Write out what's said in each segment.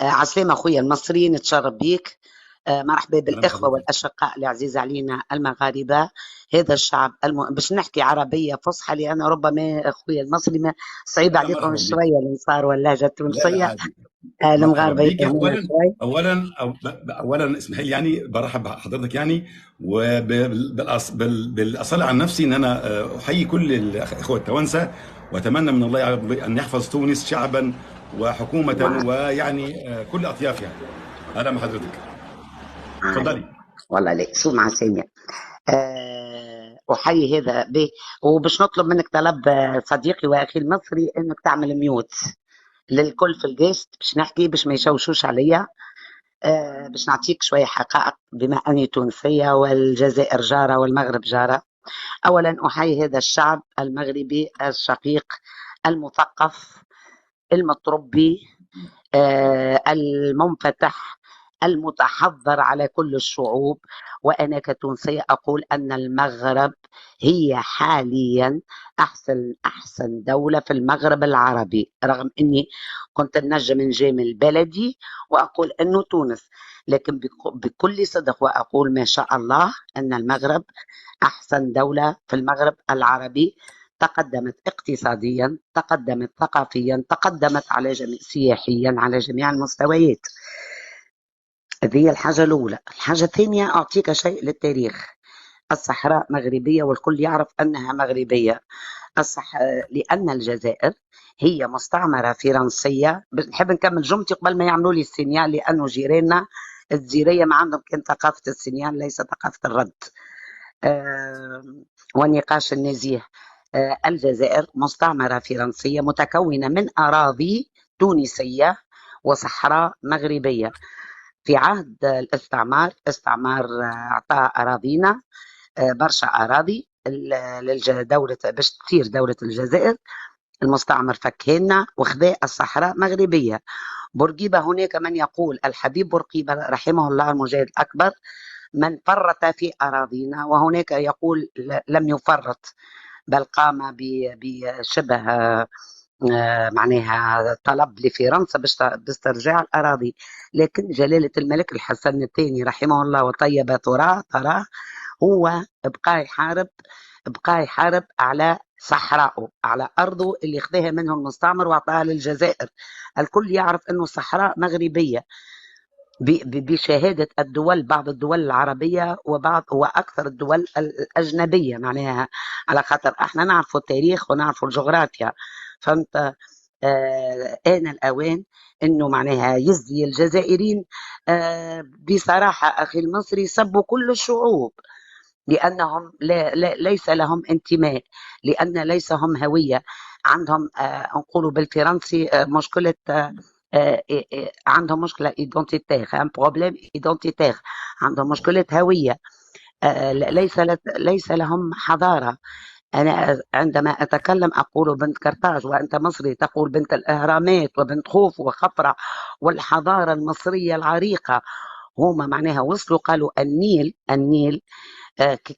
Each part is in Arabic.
عسلامة أخويا المصريين، نتشرف بيك. مرحبا اهلا بالإخوة بحضرتك. والأشقاء العزيز علينا المغاربة. هذا الشعب باش نحكي عربية فصحى، لأن ربما أخويا المصري صعيب لا، عليكم مرحبا بك. شوية اللي صار واللهجة لا لا، التونسية. عادي. مرحبا المغاربة بك. يفهمونا اولا شوي. اولا اسمح لي، برحب بحضرتك وبالاصاله عن نفسي ان انا احيي كل الاخوه التوانسه، واتمنى من الله يا رب ان يحفظ تونس شعبا وحكومه، كل اطيافها. اهلا بحضرتك. معاي. اتفضلي. والله ليك شو مع سامية. أحيي هذا به. وباش نطلب منك طلب، صديقي وأخي المصري، أنك تعمل ميوت للكل في الجيست، باش نحكي باش ما يشوشوش عليا. باش نعطيك شوية حقائق بما أني تونسية والجزائر جارة والمغرب جارة. أولا أحيي هذا الشعب المغربي الشقيق، المثقف، المتربي، المنفتح، المتحضر على كل الشعوب. وأنا كتونسية أقول أن المغرب هي حاليا أحسن دولة في المغرب العربي، رغم أني كنت نجم نجامل بلدي وأقول أنه تونس، لكن بكل صدق وأقول ما شاء الله أن المغرب أحسن دولة في المغرب العربي. تقدمت اقتصاديا، تقدمت ثقافيا، تقدمت على جميع سياحيا على جميع المستويات. هذه الحاجة الأولى. الحاجة الثانية أعطيك شيء للتاريخ. الصحراء مغربية والكل يعرف أنها مغربية. الصح... لأن الجزائر هي مستعمرة فرنسية. نحب نكمل جملتي قبل ما يعملوا لي السينيال، لأنه جيراننا الجزائرية ما عندهم كان ثقافة السينيال، ليس ثقافة الرد. آه، والنقاش النزيه. الجزائر مستعمرة فرنسية متكونة من أراضي تونسية وصحراء مغربية. في عهد الاستعمار، استعمار أعطى أراضينا، برشا أراضي للدولة باش تصير دولة الجزائر. المستعمر فكهنا وخذا الصحراء مغربية. بورقيبة، هناك من يقول الحبيب بورقيبة رحمه الله المجاهد الأكبر من فرط في أراضينا، وهناك يقول لم يفرط، بل قام بشبه معناها طلب لفرنسا باسترجاع الأراضي. لكن جلالة الملك الحسن الثاني رحمه الله وطيب تراه هو بقى يحارب على صحراءه، على أرضه اللي خذاها منه المستعمر وأعطاها للجزائر. الكل يعرف أنه صحراء مغربية بشهادة الدول، بعض الدول العربية وبعض وأكثر الدول الأجنبية، معناها على خاطر احنا نعرف التاريخ ونعرف الجغرافيا. فهمت. آن الأوان أنه معناها يزي الجزائريين. بصراحة أخي المصري سبوا كل الشعوب، لأنهم ليس لهم انتماء، لأن ليس هم هوية. عندهم نقولوا بالفرنسي مشكلة، عندهم مشكلة ايدونتيتير، ان بروبليم ايدونتيتير، عندهم مشكلة هوية. ليس لهم حضارة. أنا عندما أتكلم أقول بنت قرطاج، وأنت مصري تقول بنت الأهرامات وبنت خوف وخفرع والحضارة المصرية العريقة. هما معناها وصلوا قالوا النيل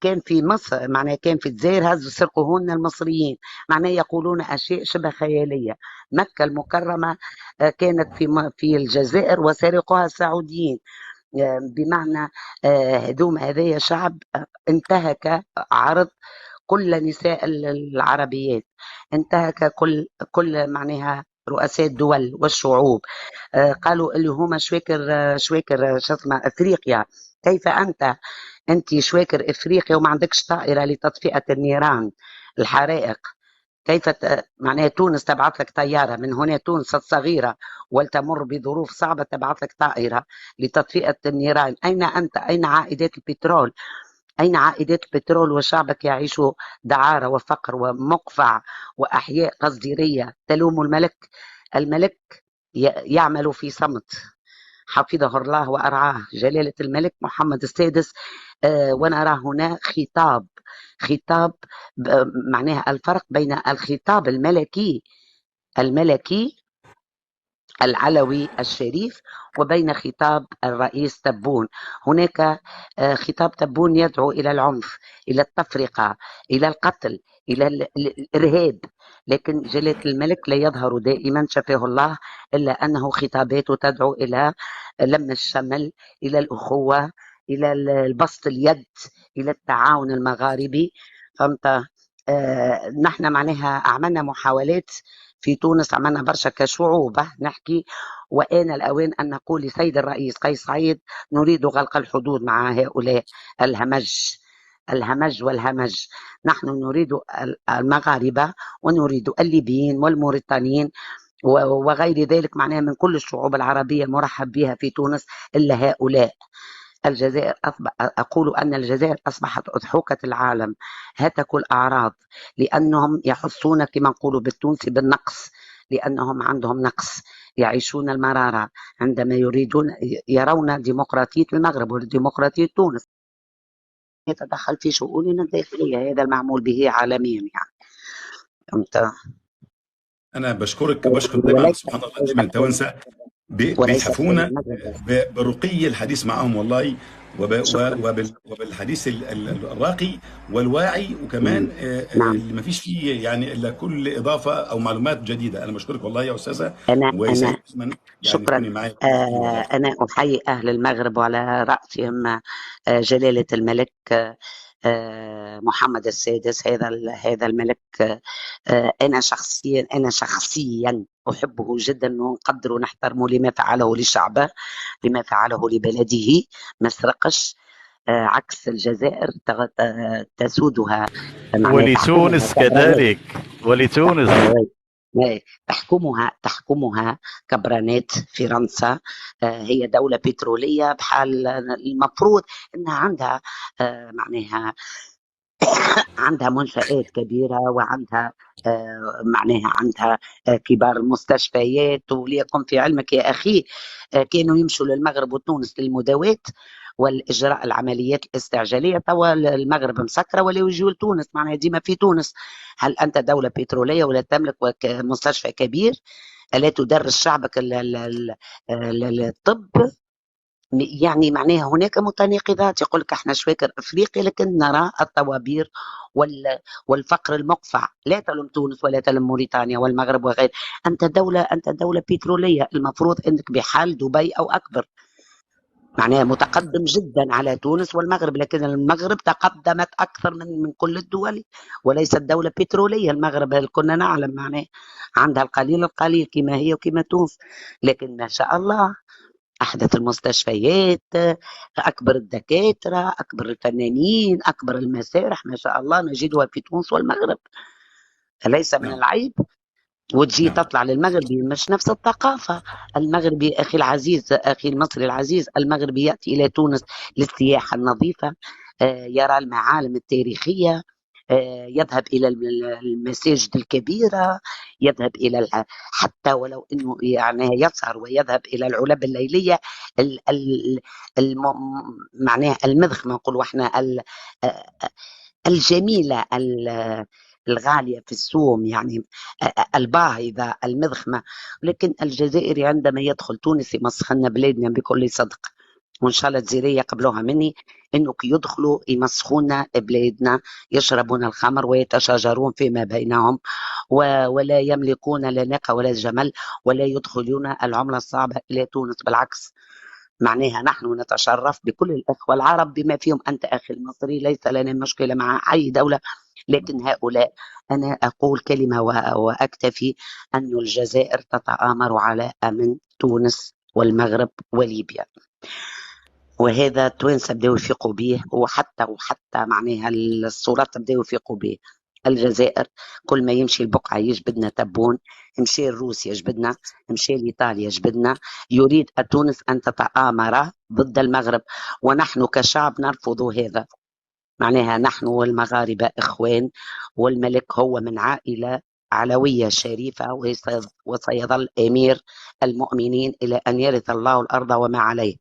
كان في مصر، معناها كان في الجزائر هزوا سرقوهن المصريين. معناها يقولون أشياء شبه خيالية. مكة المكرمة كانت في الجزائر وسرقوها السعوديين. بمعنى هذايا شعب انتهك عرض كل نساء العربيات، انتهك كل معناها رؤساء الدول والشعوب. قالوا اللي هما شواكر شو اسمه افريقيا. كيف انت شواكر افريقيا وما عندكش طائره لتطفئه النيران، الحرائق؟ كيف معناها تونس تبعث لك طياره من هنا، تونس الصغيره ولتمر بظروف صعبه تبعث لك طائره لتطفئه النيران؟ اين انت؟ اين عائدات البترول؟ أين عائدات البترول وشعبك يعيش دعارة وفقر ومقفع وأحياء قصديرية؟ تلوم الملك. الملك يعمل في صمت، حفظه الله وأرعاه جلالة الملك محمد السادس. ونرى هنا خطاب معناها الفرق بين الخطاب الملكي العلوي الشريف وبين خطاب الرئيس تبون. هناك خطاب تبون يدعو إلى العنف، إلى التفرقة، إلى القتل، إلى الإرهاب. لكن جلالة الملك لا يظهر دائما شفاه الله، إلا أنه خطاباته تدعو إلى لم الشمل، إلى الأخوة، إلى البسط اليد، إلى التعاون المغاربي. فهمت؟ نحن معناها عملنا محاولات في تونس، عملنا برشا كشعوب نحكي، وآن الأوان أن نقول لسيد الرئيس قيس سعيد: نريد غلق الحدود مع هؤلاء الهمج، الهمج والهمج. نحن نريد المغاربة، ونريد الليبيين والموريتانيين وغير ذلك، معناها من كل الشعوب العربية مرحب بها في تونس إلا هؤلاء. الجزائر أقول أن الجزائر أصبحت أضحوكة العالم، هتكوا الأعراض، لأنهم يحسون كما نقولوا بالتونسي بالنقص، لأنهم عندهم نقص، يعيشون المرارة عندما يريدون يرون ديمقراطية المغرب وديمقراطية تونس يتدخل في شؤوننا الداخلية. هذا المعمول به عالميا يعني. فهمت؟ انا بشكر دايما، وليس سبحان الله، دايما التوانسه وليس سيد بيتحفونا المغرب بس. برقي الحديث معهم والله، شكرا. وبالحديث الراقي والواعي، وكمان مم. نعم. اللي ما فيش فيه يعني الا كل اضافه او معلومات جديده. انا بشكرك والله يا استاذه، أنا وسعيد دايما يعني شكرا. تكوني معي في وقت. أنا أحيي أهل المغرب وعلى رأسهم جلالة الملك محمد السادس، هذا الملك. أنا شخصيا أحبه جدا، ونقدر ونحترمه لما فعله لشعبه، لما فعله لبلده. ما سرقش، عكس الجزائر تسودها، معناها تحكمها ولتونس كذلك، ولتونس. تحكمها كبرانات فرنسا. هي دولة بترولية بحال، المفروض أنها عندها معناها عندها منشآت كبيرة، وعندها معناها عندها كبار المستشفيات. وليكن في علمك يا أخي، كانوا يمشوا للمغرب وتونس للمداواة والإجراء العمليات الاستعجالية. توا المغرب مسكرة ولا يجوا لتونس، معناها ديما في تونس. هل أنت دولة بترولية ولا تملك مستشفى كبير؟ ألا تدرس شعبك الطب؟ يعني معناها هناك متناقضات. يقول لك احنا شواكر افريقيا، لكن نرى الطوابير والفقر المقفع. لا تلم تونس ولا تلم موريتانيا والمغرب وغير. انت دوله بتروليه، المفروض انك بحال دبي او اكبر، معناها متقدم جدا على تونس والمغرب. لكن المغرب تقدمت اكثر من كل الدول، وليست دوله بتروليه. المغرب كنا نعلم معناه عندها القليل القليل كما هي وكما تونس. لكن ما شاء الله، أحدث المستشفيات، أكبر الدكاترة، أكبر الفنانين، أكبر المسارح، ما شاء الله نجدها في تونس والمغرب. أليس من نعم. العيب؟ وتجي نعم. تطلع للمغربي مش نفس الثقافة. المغربي أخي العزيز، أخي المصري العزيز، المغربي يأتي إلى تونس للسياحة النظيفة، يرى المعالم التاريخية، يذهب إلى المساجد الكبيرة، يذهب إلى حتى ولو أنه يعني يسهر ويذهب إلى العلب الليلية ال- ال- الم... معناها المذخ، ما نقولوا احنا الجميلة الغالية في السوم يعني، الباهظة المذخمة. لكن الجزائري عندما يدخل تونس يمسخنا بلادنا بكل صدق، وإن شاء الله الجزائرية قبلوها مني، إنه كي يدخلوا يمسخون بلادنا، يشربون الخمر ويتشاجرون فيما بينهم، ولا يملكون لا ناقة ولا جمل، ولا يدخلون العملة الصعبة إلى تونس. بالعكس، معناها نحن نتشرف بكل الأخوة العرب بما فيهم أنت أخي المصري. ليس لنا مشكلة مع أي دولة، لكن هؤلاء، أنا أقول كلمة وأكتفي: أن الجزائر تتآمر على أمن تونس والمغرب وليبيا، وهذا التوانسة بدأوا يفيقوا به، وحتى معناها الصورات بدأوا يفيقوا به. الجزائر كل ما يمشي البقعة يجبدنا تبون، مشي لروسيا جبدنا، مشي لإيطاليا جبدنا. يريد تونس أن تتآمر ضد المغرب، ونحن كشعب نرفض هذا. معناها نحن والمغاربة إخوان، والملك هو من عائلة علوية شريفة، وسيظل أمير المؤمنين إلى أن يرث الله الأرض وما عليه.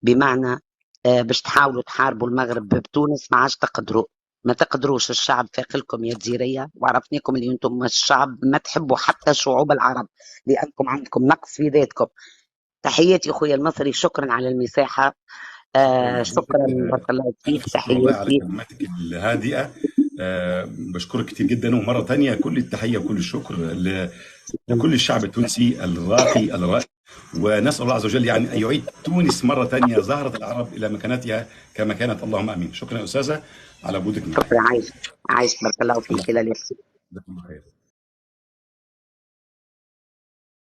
بمعنى باش تحاولوا تحاربوا المغرب بتونس، ما عادش تقدروا، ما تقدروش. الشعب فاقلكم يا جزيرية، وعرفنيكم اللي انتم الشعب ما تحبوا حتى شعوب العرب، لأنكم عندكم نقص في ذاتكم. تحياتي أخويا المصري، شكرا على المساحة. شكرا شكرا، جزيلا. بارك الله فيك، ألف شكر والله على تحياتي. كلماتك الهادئة بشكرك كتير جدا، ومره ثانيه كل التحيه وكل الشكر لكل الشعب التونسي الراقي الرائع، ونسال الله عز وجل يعني ان يعيد تونس مره ثانيه زهره العرب الى مكانتها كما كانت، اللهم امين. شكرا يا استاذه على وجودك معنا. شكرا. عايش بارك الله فيك. الى اللقاء. جزاكم الله خير.